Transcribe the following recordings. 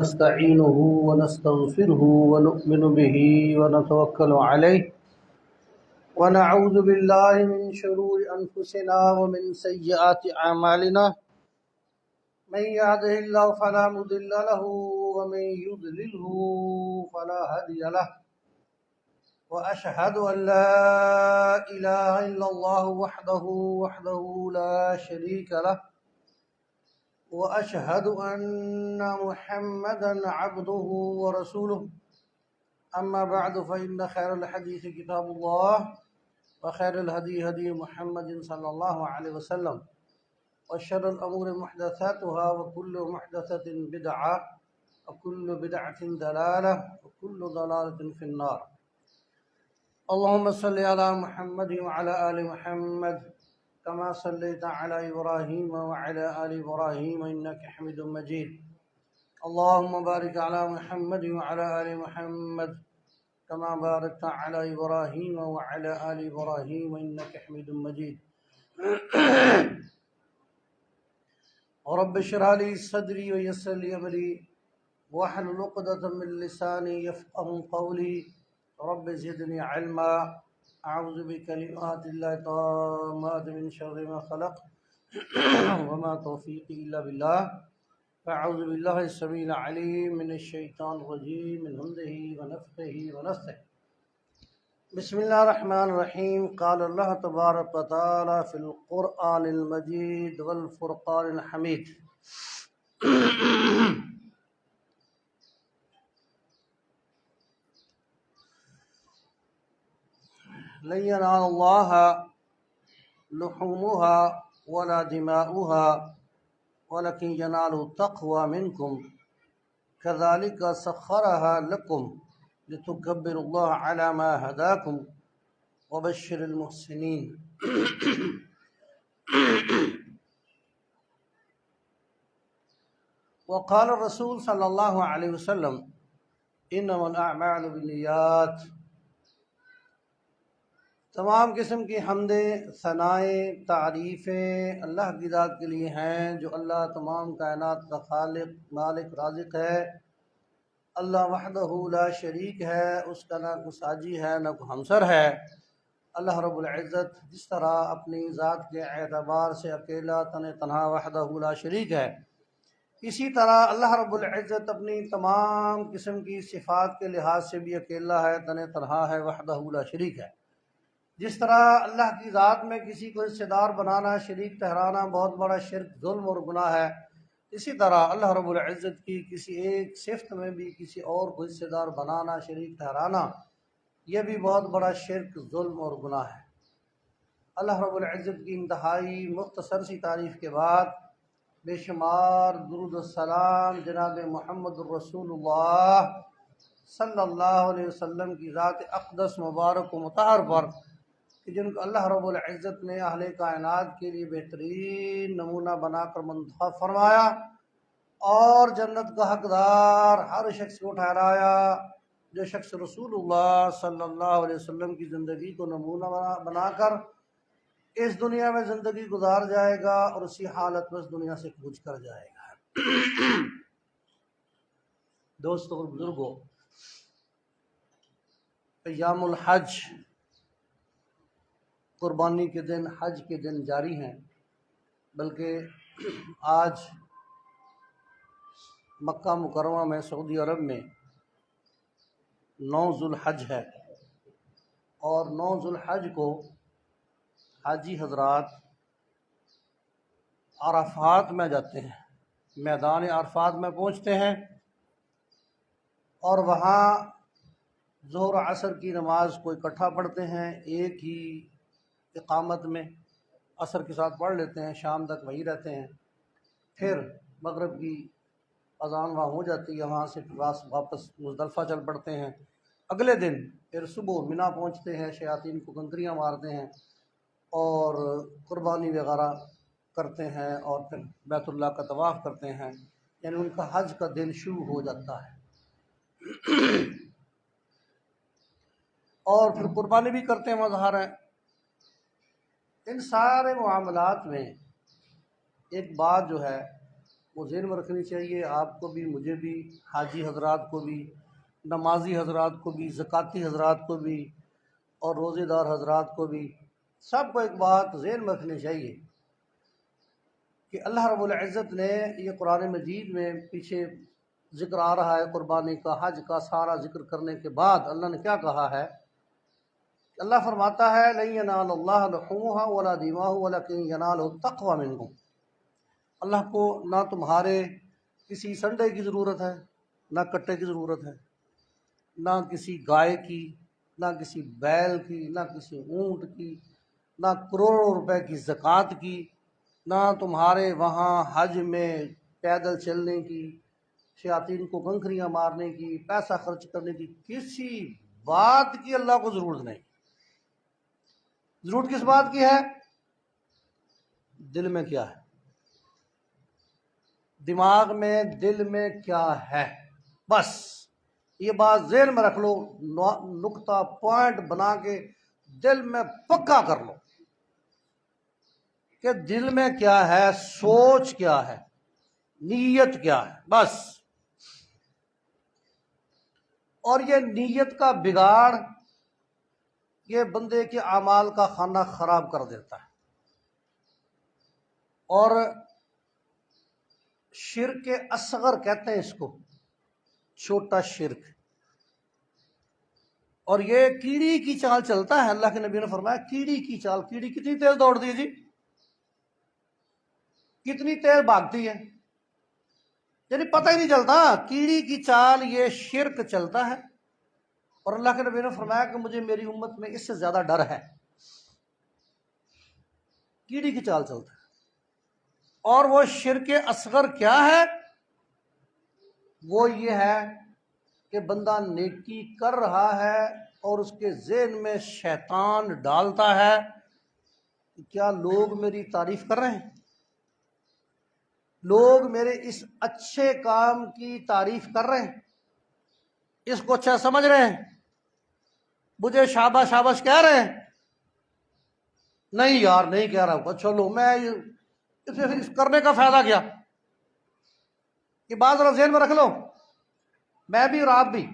نستعينه ونستغفره ونؤمن به ونتوكل عليه ونعوذ بالله من شرور أنفسنا ومن سيئات أعمالنا من يهده الله فلا مضل له ومن يضلله فلا هادي له وأشهد أن لا إله إلا الله وحده لا شريك له وأشهد أن محمدا عبده ورسوله أما بعد فإن خير الحديث كتاب الله وخير الهدي هدي محمد صلى الله عليه وسلم وشر الأمور محدثاتها وكل محدثة بدعة وكل بدعة ضلالة وكل ضلالة في النار. اللهم صل على محمد وعلى آل محمد كما صليت على إبراهيم وعلى آل إبراهيم إنك حميد مجيد. اللهم بارك على محمد وعلى آل محمد كما باركت على إبراهيم وعلى آل إبراهيم إنك حميد مجيد. رب اشرح لي صدري ويسر لي أمري واحلل عقدة من لساني يفقهوا قولي. رب زدني علما. أعوذ بكلمات الله التامات من شر ما خلق وما توفيقي إلا بالله. فأعوذ بالله السميع العليم من الشيطان الرجيم من همزه ونفخه ونفثه. بسم الله الرحمن الرحيم. قال الله تبارك وتعالى في القرآن المجيد والفرقان الحميد. لن ينال الله لحومها ولا دماؤها ولكن يناله التقوى منكم كذلك سخرها لكم لتكبروا الله على ما هداكم وبشر المحسنين. وقال الرسول صلی اللہ علیہ وسلم انما الاعمال بالنیات. تمام قسم کی حمدیں، ثنائیں، تعریفیں اللہ کی ذات کے لیے ہیں جو اللہ تمام کائنات کا خالق، مالک، رازق ہے. اللہ وحدہ لا شریک ہے، اس کا نہ کوئی ساجی ہے نہ کوئی ہمسر ہے. اللہ رب العزت جس طرح اپنی ذات کے اعتبار سے اکیلا تنہا وحدہ لا شریک ہے، اسی طرح اللہ رب العزت اپنی تمام قسم کی صفات کے لحاظ سے بھی اکیلا ہے، تنہا ہے، وحدہ لا شریک ہے. جس طرح اللہ کی ذات میں کسی کو حصہ دار بنانا، شریک ٹھہرانا بہت بڑا شرک، ظلم اور گناہ ہے، اسی طرح اللہ رب العزت کی کسی ایک صفت میں بھی کسی اور کو حصہ دار بنانا، شریک ٹھہرانا، یہ بھی بہت بڑا شرک، ظلم اور گناہ ہے. اللہ رب العزت کی انتہائی مختصر سی تعریف کے بعد بے شمار درود السلام جناب محمد الرسول اللہ صلی اللہ علیہ وسلم کی ذات اقدس مبارک و مطہر پر، کہ جن کو اللہ رب العزت نے اہل کائنات کے لیے بہترین نمونہ بنا کر منتخب فرمایا اور جنت کا حقدار ہر شخص کو ٹھہرایا جو شخص رسول اللہ صلی اللہ علیہ وسلم کی زندگی کو نمونہ بنا کر اس دنیا میں زندگی گزار جائے گا اور اسی حالت میں اس دنیا سے کوچ کر جائے گا. دوستو اور بزرگوں، ایام الحج، قربانی کے دن، حج کے دن جاری ہیں، بلکہ آج مکہ مکرمہ میں، سعودی عرب میں 9 ذو الحج ہے، اور 9 ذو الحج کو حاجی حضرات عرفات میں جاتے ہیں، میدان عرفات میں پہنچتے ہیں اور وہاں ظہر و عصر کی نماز کو اکٹھا پڑھتے ہیں، ایک ہی اقامت میں عصر کے ساتھ پڑھ لیتے ہیں، شام تک وہیں رہتے ہیں. پھر مغرب کی اذان وہاں ہو جاتی ہے، وہاں سے واپس مزدلفہ چل پڑتے ہیں. اگلے دن پھر صبح منا پہنچتے ہیں، شیاطین کو کنکریاں مارتے ہیں اور قربانی وغیرہ کرتے ہیں اور پھر بیت اللہ کا طواف کرتے ہیں، یعنی ان کا حج کا دن شروع ہو جاتا ہے. اور پھر قربانی بھی کرتے ہیں، مظہر ہیں. ان سارے معاملات میں ایک بات جو ہے وہ ذہن میں رکھنی چاہیے، آپ کو بھی، مجھے بھی، حاجی حضرات کو بھی، نمازی حضرات کو بھی، زکاتی حضرات کو بھی، اور روزے دار حضرات کو بھی، سب کو ایک بات ذہن میں رکھنی چاہیے کہ اللہ رب العزت نے یہ قرآن مجید میں پیچھے ذکر آ رہا ہے قربانی کا، حج کا سارا ذکر کرنے کے بعد اللہ نے کیا کہا ہے؟ اللہ فرماتا ہے لَن يَنَالَ اللَّهَ لُحُومُهَا وَلَا دِمَاؤُهَا وَلَكِن يَنَالُهُ التَّقْوَى مِنكُمْ۔ اللہ کو نہ تمہارے کسی سنڈے کی ضرورت ہے، نہ کٹے کی ضرورت ہے، نہ کسی گائے کی، نہ کسی بیل کی، نہ کسی اونٹ کی، نہ کروڑوں روپے کی زکوٰۃ کی، نہ تمہارے وہاں حج میں پیدل چلنے کی، شیاطین کو کنکریاں مارنے کی، پیسہ خرچ کرنے کی، کسی بات کی اللہ کو ضرورت نہیں۔ ضرورت کس بات کی ہے؟ دل میں کیا ہے، دماغ میں، دل میں کیا ہے، بس یہ بات ذہن میں رکھ لو، نقطہ پوائنٹ بنا کے دل میں پکا کر لو کہ دل میں کیا ہے، سوچ کیا ہے، نیت کیا ہے، بس۔ اور یہ نیت کا بگاڑ یہ بندے کے اعمال کا خانہ خراب کر دیتا ہے، اور شرک اصغر کہتے ہیں اس کو، چھوٹا شرک۔ اور یہ کیڑی کی چال چلتا ہے، اللہ کے نبی نے فرمایا کیڑی کی چال۔ کیڑی کتنی تیز دوڑتی ہے جی؟ کتنی تیز بھاگتی ہے، یعنی پتہ ہی نہیں چلتا۔ کیڑی کی چال یہ شرک چلتا ہے، اور اللہ کے نبی نے فرمایا کہ مجھے میری امت میں اس سے زیادہ ڈر ہے۔ کیڑی کی چال چلتا ہے۔ اور وہ شرک اصغر کیا ہے؟ وہ یہ ہے کہ بندہ نیکی کر رہا ہے اور اس کے ذہن میں شیطان ڈالتا ہے کہ کیا لوگ میری تعریف کر رہے ہیں، لوگ میرے اس اچھے کام کی تعریف کر رہے ہیں، اس کو اچھا سمجھ رہے ہیں، مجھے شاباش شاباش کہہ رہے ہیں۔ نہیں یار نہیں کہہ رہا ہوں، چلو میں اس کرنے کا فائدہ کیا؟ یہ بات ذرا ذہن میں رکھ لو، میں بھی اور آپ بھی،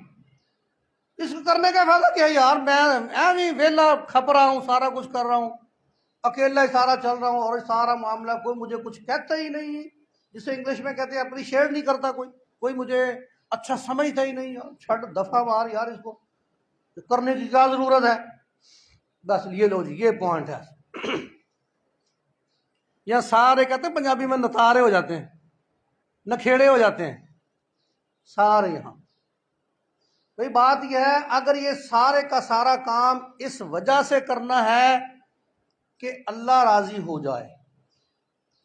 اس کو کرنے کا فائدہ کیا یار؟ میں ویلا کھپ رہا ہوں، سارا کچھ کر رہا ہوں، اکیلا ہی سارا چل رہا ہوں، اور سارا معاملہ کوئی مجھے کچھ کہتا ہی نہیں، جسے انگلش میں کہتے ہیں اپریشیٹ نہیں کرتا، کوئی مجھے اچھا سمجھتا ہی نہیں، چھٹ دفعہ مار یار، اس کو کرنے کی کیا ضرورت ہے؟ بس یہ لو جی، یہ پوائنٹ ہے۔ یا سارے کہتے ہیں پنجابی میں نتارے ہو جاتے ہیں، نکھیڑے ہو جاتے ہیں سارے یہاں۔ بھئی بات یہ ہے، اگر یہ سارے کا سارا کام اس وجہ سے کرنا ہے کہ اللہ راضی ہو جائے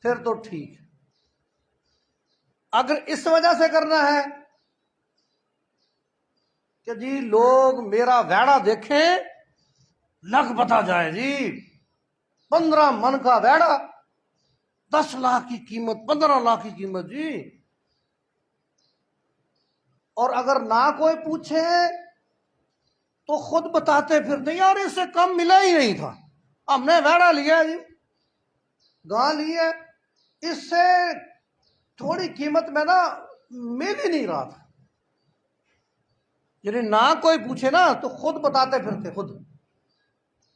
پھر تو ٹھیک ہے۔ اگر اس وجہ سے کرنا ہے کہ جی لوگ میرا ویڑا دیکھیں، لگ پتا جائے جی 15 من کا ویڑا، 10 لاکھ کی قیمت، 15 لاکھ کی قیمت جی، اور اگر نہ کوئی پوچھے تو خود بتاتے پھرتے یار اس سے کم ملا ہی نہیں تھا، ہم نے ویڑا لیا جی، گاں لیا، اس سے تھوڑی قیمت میں نا مل ہی نہیں رہا تھا۔ یعنی نہ کوئی پوچھے نا تو خود بتاتے پھرتے، خود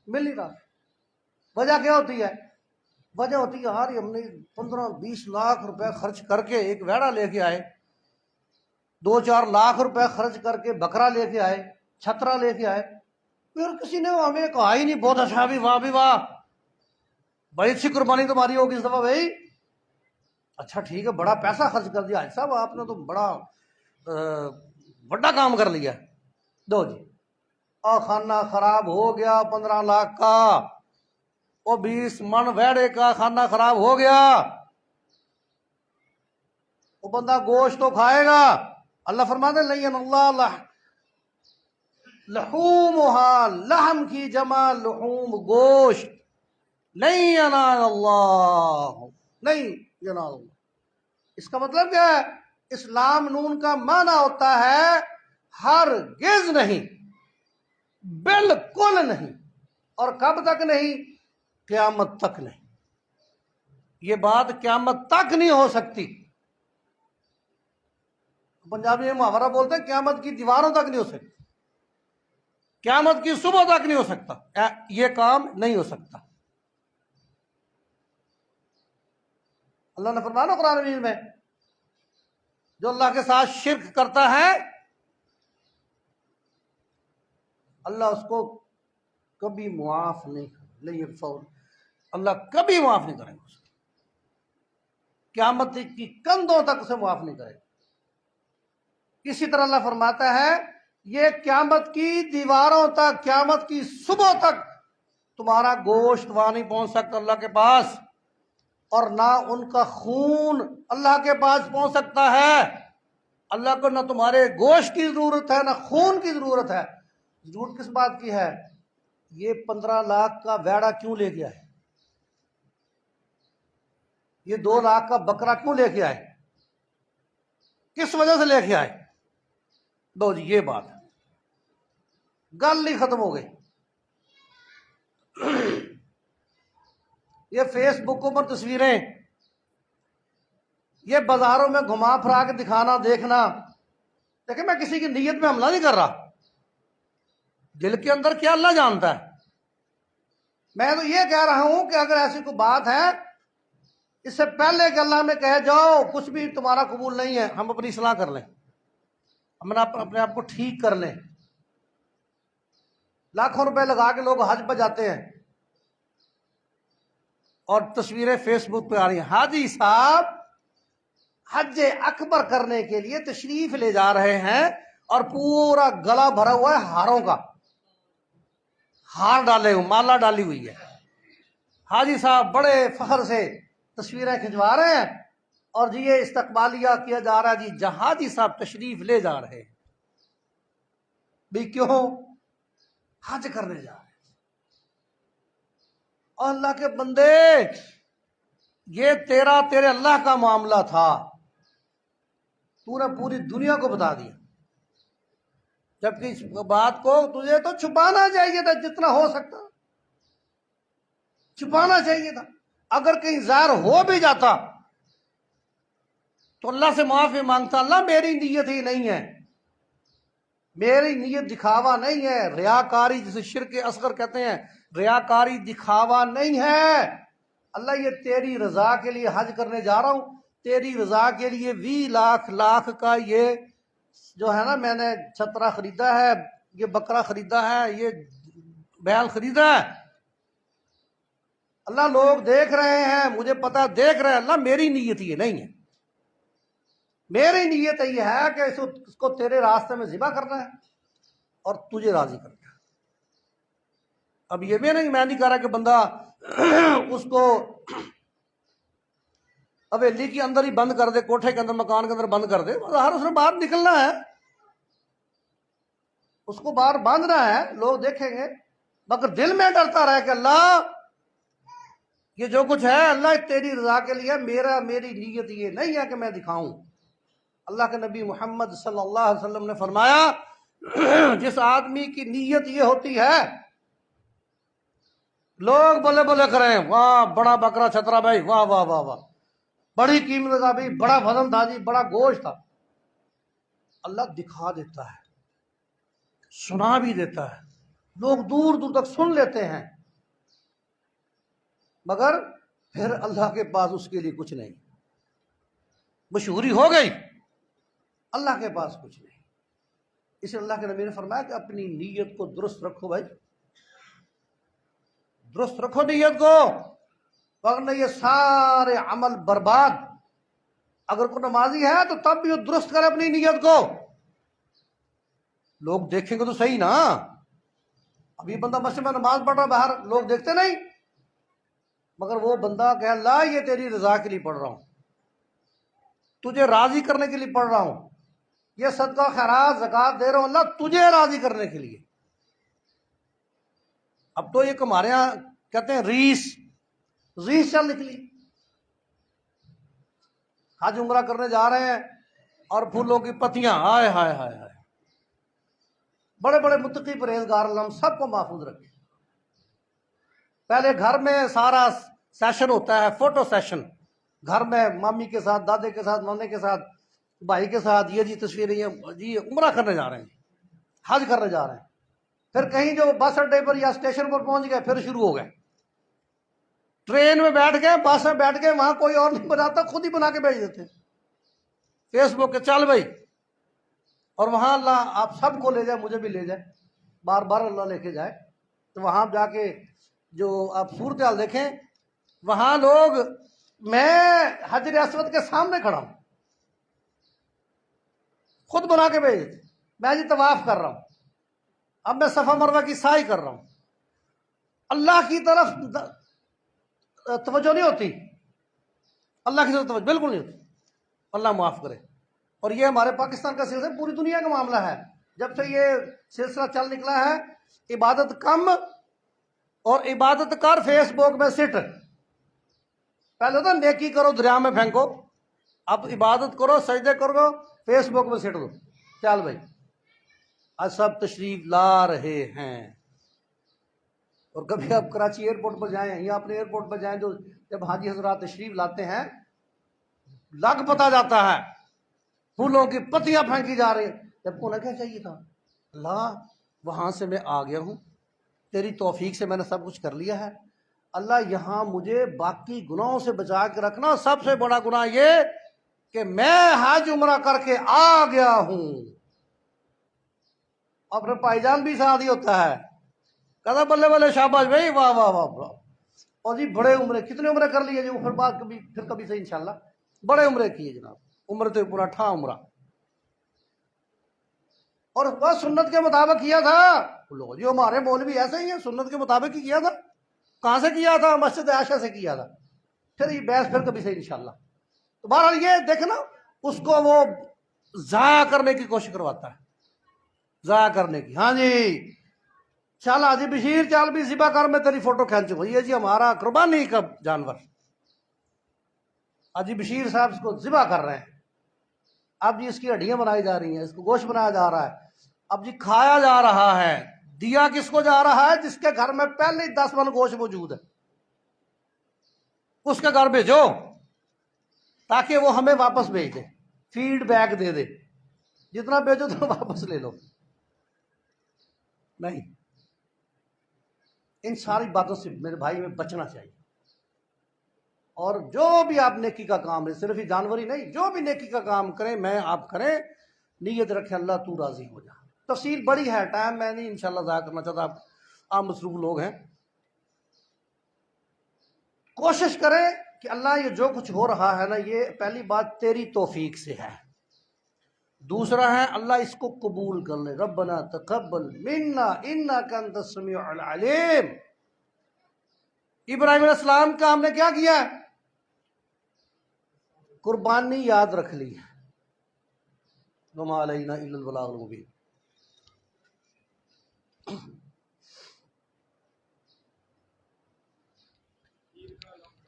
مل نہیں رہا۔ وجہ کیا ہوتی ہے؟ وجہ ہوتی ہے یار ہم نے 15-20 لاکھ روپے خرچ کر کے ایک ویڑا لے کے آئے، 2-4 لاکھ روپے خرچ کر کے بکرا لے کے آئے، چھترا لے کے آئے، پھر کسی نے ہمیں کہا ہی نہیں بہت اچھا بھی، واہ بھی واہ، بڑی اچھی قربانی تمہاری ہوگی اس دفعہ بھائی، اچھا ٹھیک ہے، بڑا پیسہ خرچ کر دیا حاج صاحب آپ نے، تو بڑا بڑا کام کر لیا، دو جی، اور خانہ خراب ہو گیا 15 لاکھ کا، وہ 20 من ویڑے کا خانہ خراب ہو گیا۔ وہ بندہ گوشت تو کھائے گا، اللہ فرماتے ہیں لَيَنَ اللَّهُ لحومها، لحم کی جمع لحوم، گوشت، نہیں ینال اللہ، نہیں ینال اللہ۔ اس کا مطلب کیا ہے؟ اسلام نون کا معنی ہوتا ہے ہرگز نہیں، بالکل نہیں، اور کب تک نہیں؟ قیامت تک نہیں۔ یہ بات قیامت تک نہیں ہو سکتی پنجابی میں محاورہ بولتے ہیں قیامت کی دیواروں تک نہیں ہو سکتی، قیامت کی صبح تک نہیں ہو سکتا، یہ کام نہیں ہو سکتا۔ اللہ نے فرمایا نا قرآن مجید میں، جو اللہ کے ساتھ شرک کرتا ہے اللہ اس کو کبھی معاف نہیں کرے، نہیں یغفر، اللہ کبھی معاف نہیں کرے گا، قیامت کی کندھوں تک اسے معاف نہیں کرے گا۔ اسی طرح اللہ فرماتا ہے یہ قیامت کی دیواروں تک، قیامت کی صبح تک تمہارا گوشت وہاں نہیں پہنچ سکتا اللہ کے پاس، اور نہ ان کا خون اللہ کے پاس پہنچ سکتا ہے۔ اللہ کو نہ تمہارے گوشت کی ضرورت ہے نہ خون کی ضرورت ہے۔ ضرورت کس بات کی ہے؟ یہ 15 لاکھ کا ویڑا کیوں لے گیا ہے؟ یہ 2 لاکھ کا بکرا کیوں لے کے آئے؟ کس وجہ سے لے کے آئے؟ دو جی یہ بات ہے، گل نہیں ختم ہو گئی۔ یہ فیس بکوں پر تصویریں، یہ بازاروں میں گھما پھرا کے دکھانا دیکھنا، دیکھیں میں کسی کی نیت میں حملہ نہیں کر رہا، دل کے اندر کیا اللہ جانتا ہے۔ میں تو یہ کہہ رہا ہوں کہ اگر ایسی کوئی بات ہے، اس سے پہلے کہ اللہ میں کہے جاؤ کچھ بھی تمہارا قبول نہیں ہے، ہم اپنی اصلاح کر لیں، ہم اپنے آپ کو ٹھیک کر لیں۔ لاکھوں روپے لگا کے لوگ حج پہ جاتے ہیں اور تصویریں فیس بک پہ آ رہی ہیں، حاجی صاحب حج اکبر کرنے کے لیے تشریف لے جا رہے ہیں اور پورا گلا بھرا ہوا ہے ہاروں کا، ہار ڈالے ہوئے، مالا ڈالی ہوئی ہے۔ حاجی صاحب بڑے فخر سے تصویریں کھنچوا رہے ہیں اور جی یہ استقبالیہ کیا جا رہا ہے، جی جہاں حاجی صاحب تشریف لے جا رہے ہیں۔ بھی کیوں؟ حج کرنے جا رہے ہیں۔ اور اللہ کے بندے یہ تیرے اللہ کا معاملہ تھا، تو نے پوری دنیا کو بتا دیا، جبکہ اس بات کو تجھے تو چھپانا چاہیے تھا، جتنا ہو سکتا چھپانا چاہیے تھا۔ اگر کہیں ظاہر ہو بھی جاتا تو اللہ سے معافی مانگتا، اللہ میری نیت ہی نہیں ہے، میری نیت دکھاوا نہیں ہے، ریاکاری جسے شرک اصغر کہتے ہیں، ریاکاری دکھاوا نہیں ہے۔ اللہ یہ تیری رضا کے لیے حج کرنے جا رہا ہوں، تیری رضا کے لیے 20 لاکھ کا یہ جو ہے نا میں نے چھترا خریدا ہے، یہ بکرا خریدا ہے، یہ بیل خریدا ہے، اللہ لوگ دیکھ رہے ہیں، مجھے پتا دیکھ رہے ہیں، اللہ میری نیت یہ نہیں ہے، میری نیت یہ ہے کہ اس کو تیرے راستے میں ذبح کرنا ہے اور تجھے راضی کرنا ہے۔ اب یہ بھی نہیں، میں نہیں کہہ رہا کہ بندہ اس کو حویلی کے اندر ہی بند کر دے، کوٹھے کے اندر، مکان کے اندر بند کر دے، ہر اس نے باہر نکلنا ہے، اس کو باہر باندھنا ہے، لوگ دیکھیں گے، مگر دل میں ڈرتا رہے کہ اللہ یہ جو کچھ ہے اللہ تیری رضا کے لیے، میری نیت یہ نہیں ہے کہ میں دکھاؤں۔ اللہ کے نبی محمد صلی اللہ علیہ وسلم نے فرمایا جس آدمی کی نیت یہ ہوتی ہے، لوگ بولے بولے کریں، واہ بڑا بکرا چھترا بھائی، واہ واہ واہ واہ، بڑی قیمت کا بھائی، بڑا وزن تھا جی، بڑا گوشت تھا، اللہ دکھا دیتا ہے، سنا بھی دیتا ہے، لوگ دور دور تک سن لیتے ہیں، مگر پھر اللہ کے پاس اس کے لیے کچھ نہیں، مشہوری ہو گئی، اللہ کے پاس کچھ نہیں۔ اس لیے اللہ کے نبی نے فرمایا کہ اپنی نیت کو درست رکھو بھائی، درست رکھو نیت کو، ورنہ یہ سارے عمل برباد۔ اگر کوئی نمازی ہے تو تب بھی وہ درست کرے اپنی نیت کو، لوگ دیکھیں گے تو صحیح نا۔ ابھی بندہ مسجد میں نماز پڑھ رہا، باہر لوگ دیکھتے نہیں، مگر وہ بندہ کہ اللہ یہ تیری رضا کے لیے پڑھ رہا ہوں، تجھے راضی کرنے کے لیے پڑھ رہا ہوں، یہ صدقہ خیرات زکوٰۃ دے رہا ہوں اللہ تجھے راضی کرنے کے لیے۔ اب تو یہ ہمارے یہاں کہتے ہیں ریس چل نکلی، حج عمرہ کرنے جا رہے ہیں اور پھولوں کی پتیاں، ہائے ہائے ہائے ہائے، بڑے بڑے متقی پرہیزگار، اللہ ہم سب کو محفوظ رکھے۔ پہلے گھر میں سارا سیشن ہوتا ہے، فوٹو سیشن، گھر میں مامی کے ساتھ، دادے کے ساتھ، نانے کے ساتھ بھائی کے ساتھ یہ جی تصویریں جی عمرہ کرنے جا رہے ہیں، حج کرنے جا رہے ہیں، پھر کہیں جو بس اڈے پر یا اسٹیشن پر پہنچ گئے پھر شروع ہو گئے، ٹرین میں بیٹھ گئے، بس میں بیٹھ گئے، وہاں کوئی اور نہیں بناتا، خود ہی بنا کے بھیج دیتے فیس بک کے، چل بھائی، اور وہاں اللہ آپ سب کو لے جائے، مجھے بھی لے جائے، بار بار اللہ لے کے جائے، تو وہاں جا کے جو آپ صورتحال دیکھیں، وہاں لوگ، میں حجر اسود کے سامنے کھڑا ہوں، خود بنا کے بھیج دیتے، میں جی طواف کر رہا ہوں، اب میں صفا مروہ کی سعی کر رہا ہوں، اللہ کی طرف توجہ نہیں ہوتی، اللہ کی طرف توجہ بالکل نہیں ہوتی، اللہ معاف کرے۔ اور یہ ہمارے پاکستان کا سلسلہ، پوری دنیا کا معاملہ ہے، جب سے یہ سلسلہ چل نکلا ہے، عبادت کم اور عبادت کر فیس بک میں سٹ، پہلے تو نیکی کرو دریا میں پھینکو، اب عبادت کرو، سجدے کرو، فیس بک میں سٹ دو، چل بھائی، آج سب تشریف لا رہے ہیں۔ اور کبھی آپ کراچی ایئرپورٹ پر جائیں یا اپنے ایئرپورٹ پر جائیں، جو جب حاجی حضرات تشریف لاتے ہیں، لگ پتا جاتا ہے، پھولوں کی پتیاں پھینکی جا رہی ہیں، جب انہیں کیا چاہیے تھا، اللہ وہاں سے میں آ گیا ہوں، تیری توفیق سے میں نے سب کچھ کر لیا ہے، اللہ یہاں مجھے باقی گناہوں سے بچا کے رکھنا، سب سے بڑا گناہ یہ کہ میں حج عمرہ کر کے آ گیا ہوں۔ اپنے بھائی جان بھی ساتھ ہی ہوتا ہے، کہتا بلے بلے شاباش بھائی، واہ واہ واہ واہ، اور جی بڑے عمرے، کتنے عمرے کر لیے جی، پھر بات پھر کبھی سے انشاءاللہ، بڑے عمرے کیے جناب، عمر تو پورا ٹھا عمرہ، اور وہ سنت کے مطابق کیا تھا، لوگ جو ہمارے مولوی ایسے ہی ہیں، سنت کے مطابق ہی کیا تھا، کہاں سے کیا تھا، مسجد عائشہ سے کیا تھا، پھر یہ بحث پھر کبھی سے انشاءاللہ۔ تو بہرحال یہ دیکھنا، اس کو وہ ضائع کرنے کی کوشش کرواتا ہے، ضائع کرنے کی، ہاں جی چل حاجی بشیر چل بھی ذبح کر، میں تیری فوٹو کھینچوں، یہ جی ہمارا قربانی کا جانور، حاجی بشیر صاحب اس کو ذبح کر رہے ہیں، اب جی اس کی ہڈیاں بنائی جا رہی ہیں، اس کو گوشت بنایا جا رہا ہے، اب جی کھایا جا رہا ہے، دیا کس کو جا رہا ہے، جس کے گھر میں پہلے ہی 10 من گوشت موجود ہے، اس کے گھر بھیجو تاکہ وہ ہمیں واپس بھیج دے، فیڈ بیک دے دے، جتنا بھیجو تو واپس لے لو، نہیں، ان ساری باتوں سے میرے بھائی میں بچنا چاہیے، اور جو بھی آپ نیکی کا کام ہے، صرف ہی جانور ہی نہیں، جو بھی نیکی کا کام کریں، میں آپ کریں، نیت رکھیں اللہ تو راضی ہو جا۔ تفصیل بڑی ہے، ٹائم میں نہیں انشاءاللہ ضائع کرنا چاہتا، آپ مصروف لوگ ہیں، کوشش کریں کہ اللہ یہ جو کچھ ہو رہا ہے نا، یہ پہلی بات تیری توفیق سے ہے، دوسرا ہے اللہ اس کو قبول کر لے، ربنا تقبل منا انک انت السمیع العلیم۔ ابراہیم علیہ السلام کا ہم نے کیا کیا ہے، قربانی یاد رکھ لی ہے، وما علینا الا البلاغ المبین۔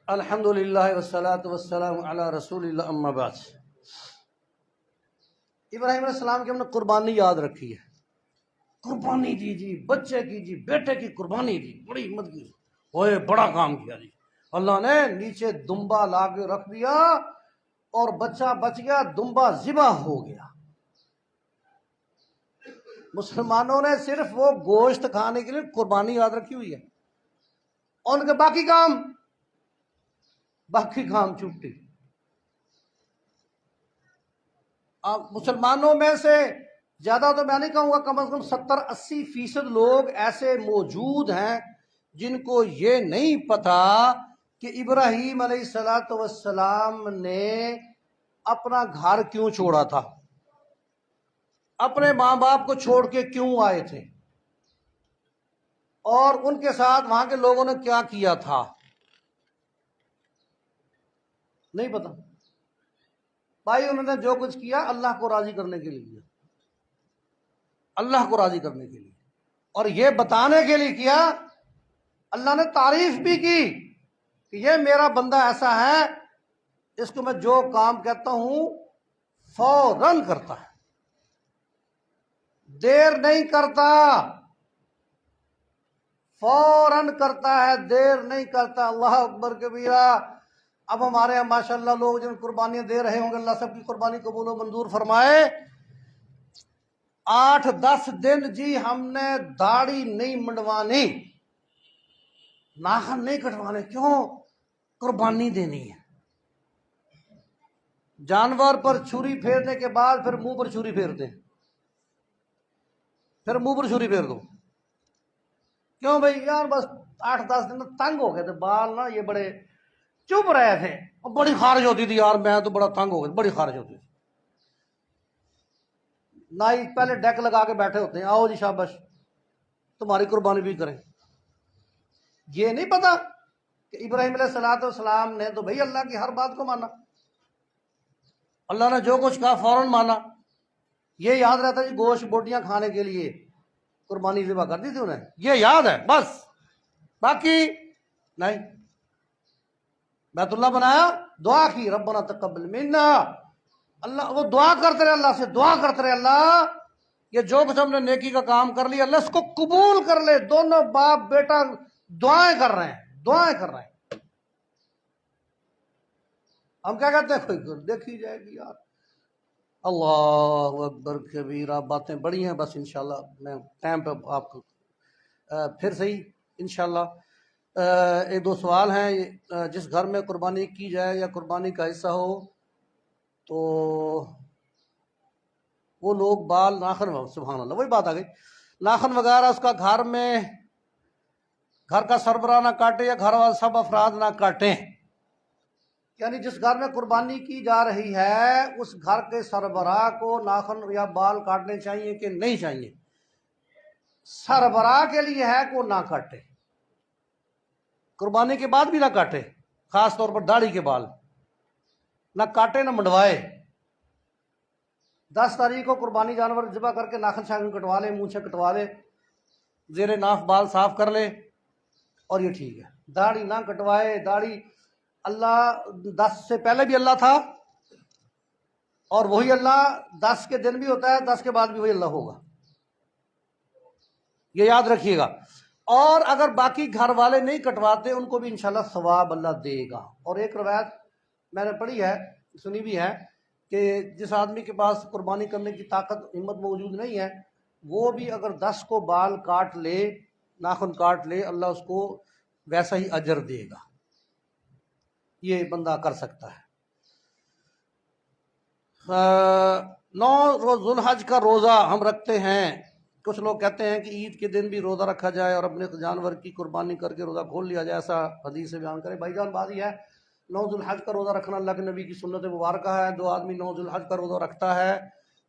الحمدللہ والصلاة والسلام علی رسول اللہ، اما بعد۔ ابراہیم علیہ السلام کی ہم نے قربانی یاد رکھی ہے، قربانی دی جی، بچے کی جی، بیٹے کی قربانی دی، بڑی ہمت کی، اوئے بڑا کام کیا جی، اللہ نے نیچے دمبا لا کے رکھ دیا اور بچہ بچ گیا، دمبا ذبح ہو گیا۔ مسلمانوں نے صرف وہ گوشت کھانے کے لیے قربانی یاد رکھی ہوئی ہے، اور ان کے باقی کام چپٹی۔ مسلمانوں میں سے زیادہ تو میں نہیں کہوں گا، کم از کم 70-80% لوگ ایسے موجود ہیں جن کو یہ نہیں پتا کہ ابراہیم علیہ السلام نے اپنا گھر کیوں چھوڑا تھا، اپنے ماں باپ کو چھوڑ کے کیوں آئے تھے، اور ان کے ساتھ وہاں کے لوگوں نے کیا کیا تھا، نہیں پتا بھائی۔ انہوں نے جو کچھ کیا اللہ کو راضی کرنے کے لیے کیا، اللہ کو راضی کرنے کے لیے، اور یہ بتانے کے لیے کیا، اللہ نے تعریف بھی کی کہ یہ میرا بندہ ایسا ہے، اس کو میں جو کام کہتا ہوں فوراً کرتا ہے، دیر نہیں کرتا، فوراً کرتا ہے، دیر نہیں کرتا۔ اللہ اکبر کبیرہ۔ اب ہمارے یہاں ماشاءاللہ لوگ جن قربانیاں دے رہے ہوں گے، اللہ سب کی قربانی قبول و منظور فرمائے، 8-10 دن جی ہم نے داڑھی نہیں منڈوانی، ناخن نہیں کٹوانے، کیوں؟ قربانی دینی ہے۔ جانور پر چھری پھیرنے کے بعد پھر منہ پر چھری پھیرتے ہیں، پھر منہ پر چھری پھیر دو، کیوں بھائی؟ یار بس 8-10 دن تنگ ہو گئے تھے، بال نا یہ بڑے چپ رہے تھے، اور بڑی خارج ہوتی تھی یار، میں تو بڑا تنگ ہو گیا، بڑی خارج ہوتی تھی۔ نائی پہلے ڈیک لگا کے بیٹھے ہوتے ہیں، آؤ جی شاباش تمہاری قربانی بھی کریں۔ یہ نہیں پتا کہ ابراہیم علیہ السلام نے تو بھائی اللہ کی ہر بات کو مانا، اللہ نے جو کچھ کہا فوراً مانا۔ یہ یاد رہتا جی گوشت بوٹیاں کھانے کے لیے قربانی ذبح کر دی تھی انہیں، یہ یاد ہے بس، باقی نہیں۔ بیت اللہ بنایا، دعا کی ربنا تقبل منا، اللہ وہ دعا کرتے رہے، اللہ سے دعا کرتے رہے، اللہ یہ جو کچھ ہم نے نیکی کا کام کر لیا اللہ اس کو قبول کر لے۔ دونوں باپ بیٹا دعائیں کر رہے ہیں، دعائیں کر رہے ہیں۔ ہم کیا کہتے ہیں؟ کوئی دیکھی جائے گی یار۔ اللہ اکبر کبیرہ، باتیں بڑی ہیں، بس انشاءاللہ میں ٹائم پہ آپ کو پھر صحیح انشاءاللہ۔ ایک دو سوال ہیں۔ جس گھر میں قربانی کی جائے یا قربانی کا حصہ ہو تو وہ لوگ بال ناخن، سبحان اللہ وہی بات آ گئی، ناخن وغیرہ اس کا گھر میں گھر کا سربراہ نہ کاٹے یا گھر والے سب افراد نہ کاٹیں، یعنی جس گھر میں قربانی کی جا رہی ہے اس گھر کے سربراہ کو ناخن یا بال کاٹنے چاہیے کہ نہیں چاہیے؟ سربراہ کے لیے ہے کہ وہ نہ کاٹے، قربانی کے بعد بھی نہ کاٹے، خاص طور پر داڑھی کے بال نہ کاٹے نہ منڈوائے۔ 10 تاریخ کو قربانی جانور ذبح کر کے ناخن شاخن کٹوا لے، مونچھیں کٹوا لے، زیر ناف بال صاف کر لے، اور یہ ٹھیک ہے۔ داڑھی نہ کٹوائے، داڑھی اللہ 10 سے پہلے بھی اللہ تھا، اور وہی اللہ 10 کے دن بھی ہوتا ہے، 10 کے بعد بھی وہی اللہ ہوگا، یہ یاد رکھیے گا۔ اور اگر باقی گھر والے نہیں کٹواتے ان کو بھی انشاءاللہ ثواب اللہ دے گا۔ اور ایک روایت میں نے پڑھی ہے، سنی بھی ہے، کہ جس آدمی کے پاس قربانی کرنے کی طاقت ہمت موجود نہیں ہے، وہ بھی اگر 10 کو بال کاٹ لے، ناخن کاٹ لے، اللہ اس کو ویسا ہی اجر دے گا، یہ بندہ کر سکتا ہے۔ 9 ذو الحج کا روزہ ہم رکھتے ہیں، کچھ لوگ کہتے ہیں کہ عید کے دن بھی روزہ رکھا جائے اور اپنے جانور کی قربانی کر کے روزہ کھول لیا جائے، ایسا حدیث سے بیان کرے۔ بھائی جان بات یہ ہے، 9 ذو الحج کا روزہ رکھنا اللہ کے نبی کی سنت مبارکہ ہے۔ جو آدمی 9 ذو الحج کا روزہ رکھتا ہے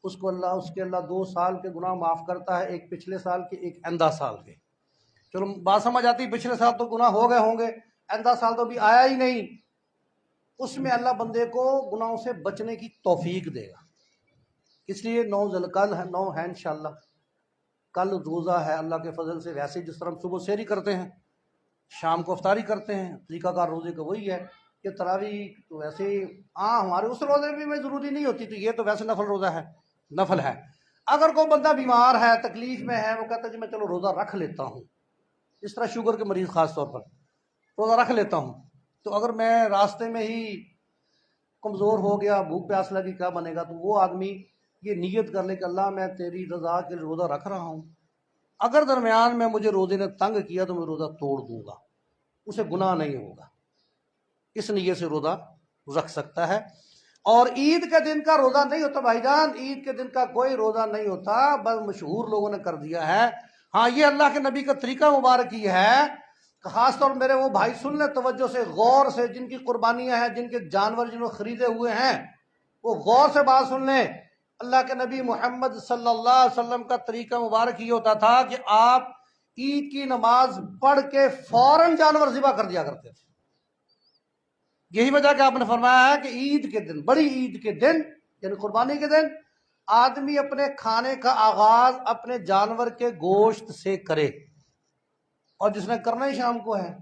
اس کو اس کے اللہ 2 سال کے گناہ معاف کرتا ہے، ایک پچھلے سال کے، ایک آئندہ سال کے۔ چلو بات سمجھ آتی، پچھلے سال تو گناہ ہو گئے ہوں گے، آئندہ سال تو بھی آیا ہی نہیں، اس میں اللہ بندے کو گناہوں سے بچنے کی توفیق دے گا۔ اس لیے 9 ذوالقعدہ ہے، 9 ہے انشاءاللہ، کل روزہ ہے اللہ کے فضل سے۔ ویسے جس طرح ہم صبح سحری کرتے ہیں، شام کو افطاری کرتے ہیں، طریقہ کار روزے کا وہی ہے کہ تراویح تو ویسے ہمارے اس روزے بھی میں ضروری نہیں ہوتی، تو یہ تو ویسے نفل روزہ ہے، نفل ہے۔ اگر کوئی بندہ بیمار ہے، تکلیف میں ہے، وہ کہتا ہے جی میں چلو روزہ رکھ لیتا ہوں، اس طرح شوگر کے مریض خاص طور پر روزہ رکھ لیتا ہوں، تو اگر میں راستے میں ہی کمزور ہو گیا، بھوک پیاس لگی، کیا بنے گا؟ تو وہ آدمی یہ نیت کر لے کہ اللہ میں تیری رضا کے لیے روزہ رکھ رہا ہوں، اگر درمیان میں مجھے روزے نے تنگ کیا تو میں روزہ توڑ دوں گا، اسے گناہ نہیں ہوگا، اس نیت سے روزہ رکھ سکتا ہے۔ اور عید کے دن کا روزہ نہیں ہوتا بھائی جان، عید کے دن کا کوئی روزہ نہیں ہوتا، بس مشہور لوگوں نے کر دیا ہے۔ ہاں یہ اللہ کے نبی کا طریقہ مبارک یہ ہے، خاص طور میرے وہ بھائی سن لیں توجہ سے، غور سے، جن کی قربانیاں ہیں، جن کے جانور جنہوں خریدے ہوئے ہیں، وہ غور سے بات سن لیں۔ اللہ کے نبی محمد صلی اللہ علیہ وسلم کا طریقہ مبارک یہ ہوتا تھا کہ آپ عید کی نماز پڑھ کے فوراً جانور ذبح کر دیا کرتے تھے۔ یہی وجہ کہ آپ نے فرمایا ہے کہ عید کے دن، بڑی عید کے دن یعنی قربانی کے دن، آدمی اپنے کھانے کا آغاز اپنے جانور کے گوشت سے کرے، اور جس نے کرنا ہی شام کو ہے،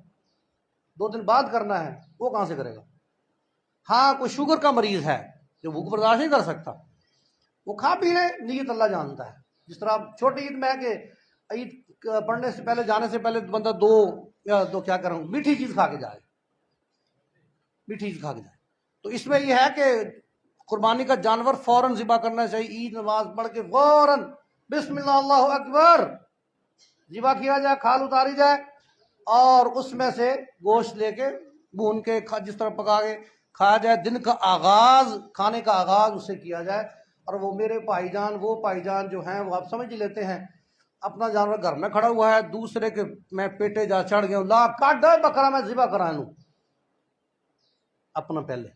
2 دن بعد کرنا ہے، وہ کہاں سے کرے گا؟ ہاں کوئی شوگر کا مریض ہے جو بھوک برداشت نہیں کر سکتا، وہ کھا پی لے، نیت اللہ جانتا ہے۔ جس طرح چھوٹی عید میں ہے کہ عید پڑھنے سے پہلے، جانے سے پہلے بندہ دو کیا کروں میٹھی چیز کھا کے جائے، میٹھی چیز کھا کے جائے. تو اس میں یہ ہے کہ قربانی کا جانور فوراً ذبح کرنا چاہیے. عید نماز پڑھ کے فوراً بسم اللہ اللہ اکبر ذبح کیا جائے، کھال اتاری جائے، اور اس میں سے گوشت لے کے بھون کے جس طرح پکا کے کھایا جائے. دن کا آغاز، کھانے کا آغاز اس سے کیا جائے. اور وہ میرے بھائی جان، وہ بھائی جان جو ہیں وہ آپ سمجھ ہی لیتے ہیں، اپنا جانور گھر میں کھڑا ہوا ہے، دوسرے کے میں پیٹے جا چڑھ گیا ہوں، لا کاٹ دے بکرا میں ذبح کرا لوں. اپنا پہلے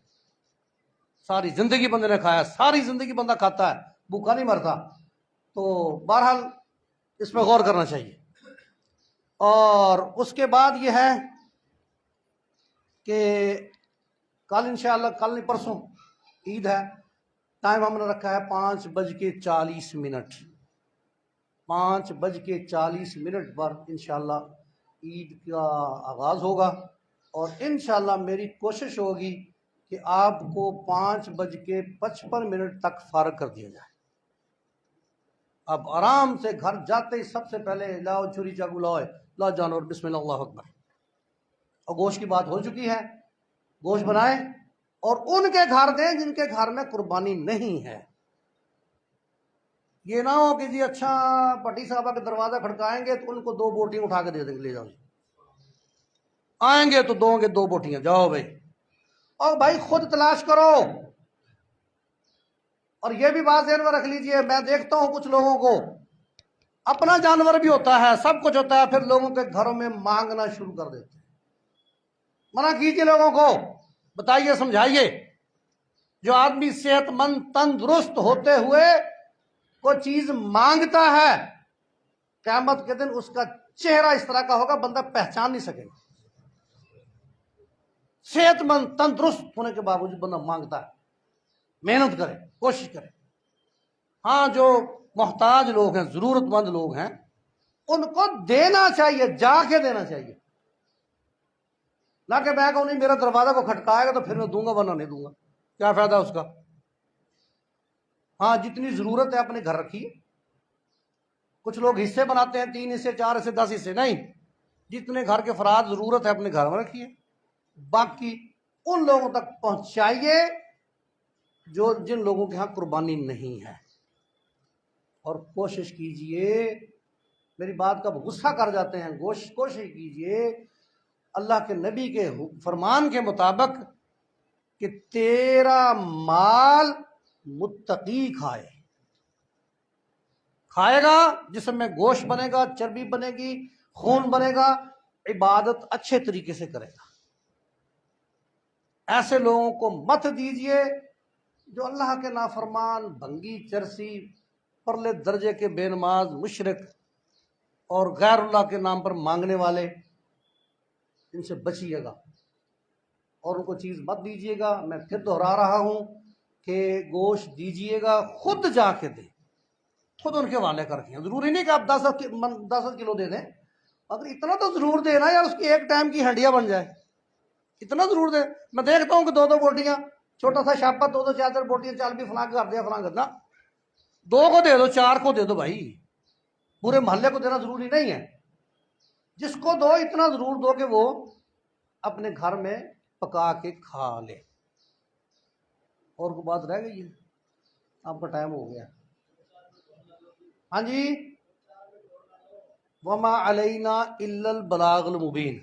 ساری زندگی بندے نے کھایا، ساری زندگی بندہ کھاتا ہے، بھوکا نہیں مرتا. تو بہرحال اس میں غور کرنا چاہیے. اور اس کے بعد یہ ہے کہ کل انشاءاللہ، کل نہیں پرسوں عید ہے. ٹائم ہم نے رکھا ہے 5:40. 5:40 پر انشاءاللہ عید کا آغاز ہوگا. اور انشاءاللہ میری کوشش ہوگی کہ آپ کو 5:55 تک فارغ کر دیا جائے. اب آرام سے گھر جاتے ہی سب سے پہلے لاؤ چھری چاقو، لاؤ جانور، بسم اللہ اللہ اکبر. اور گوشت کی بات ہو چکی ہے، گوشت بنائیں اور ان کے گھر دیں جن کے گھر میں قربانی نہیں ہے. یہ نہ ہو کہ جی اچھا پٹی صاحبہ کے دروازہ کھڑکائیں گے تو ان کو 2 بوٹیاں اٹھا کے دے دیں گے، لے جاؤ جی. آئیں گے تو دو گے 2 بوٹیاں، جاؤ بھائی. اور بھائی خود تلاش کرو. اور یہ بھی بات ذہن میں رکھ لیجئے، میں دیکھتا ہوں کچھ لوگوں کو اپنا جانور بھی ہوتا ہے، سب کچھ ہوتا ہے، پھر لوگوں کے گھروں میں مانگنا شروع کر دیتے ہیں. منع کیجئے لوگوں کو، بتائیے، سمجھائیے. جو آدمی صحت مند تندرست ہوتے ہوئے کوئی چیز مانگتا ہے، قیامت کے دن اس کا چہرہ اس طرح کا ہوگا بندہ پہچان نہیں سکے گا. صحت مند تندرست ہونے کے باوجود بندہ مانگتا ہے. محنت کرے، کوشش کرے. ہاں جو محتاج لوگ ہیں، ضرورت مند لوگ ہیں، ان کو دینا چاہیے، جا کے دینا چاہیے. نہ کہ میں کہوں نہیں میرا دروازہ کو کھٹکائے گا تو پھر میں دوں گا ورنہ نہیں دوں گا، کیا فائدہ اس کا. ہاں جتنی ضرورت ہے اپنے گھر رکھیے. کچھ لوگ حصے بناتے ہیں، 3 حصے، 4 حصے، 10 حصے، نہیں. جتنے گھر کے افراد ضرورت ہے اپنے گھر میں رکھیے، باقی ان لوگوں تک پہنچائیے جن لوگوں کے ہاں قربانی نہیں ہے. اور کوشش کیجئے، میری بات کا غصہ کر جاتے ہیں، کوشش کیجئے اللہ کے نبی کے فرمان کے مطابق کہ تیرا مال متقی کھائے گا، جسم میں گوشت بنے گا، چربی بنے گی، خون بنے گا، عبادت اچھے طریقے سے کرے گا. ایسے لوگوں کو مت دیجئے جو اللہ کے نافرمان، بھنگی، چرسی، پرلے درجے کے بے نماز، مشرک اور غیر اللہ کے نام پر مانگنے والے. ان سے بچیے گا اور ان کو چیز مت دیجیے گا. میں پھر دہرا رہا ہوں کہ گوشت دیجیے گا، خود جا کے دیں، خود ان کے والے کر کے. ضروری نہیں کہ آپ 10 کلو دے دیں، مگر اتنا تو ضرور دے نا یار، اس کی ایک ٹائم کی ہنڈیا بن جائے، اتنا ضرور دے. میں دیکھتا ہوں کہ 2 بوٹیاں، چھوٹا سا شاپا 2 4 بوٹیاں، چل بھی فلاں کر دیا فلاں کرنا. 2 کو دے دو، 4 کو دے دو بھائی، پورے محلے کو دینا ضروری نہیں ہے. جس کو دو اتنا ضرور دو کہ وہ اپنے گھر میں پکا کے کھا لے. اور کوئی بات رہ گئی ہے؟ آپ کا ٹائم ہو گیا. ہاں جی. وما علینا الا البلاغ المبین.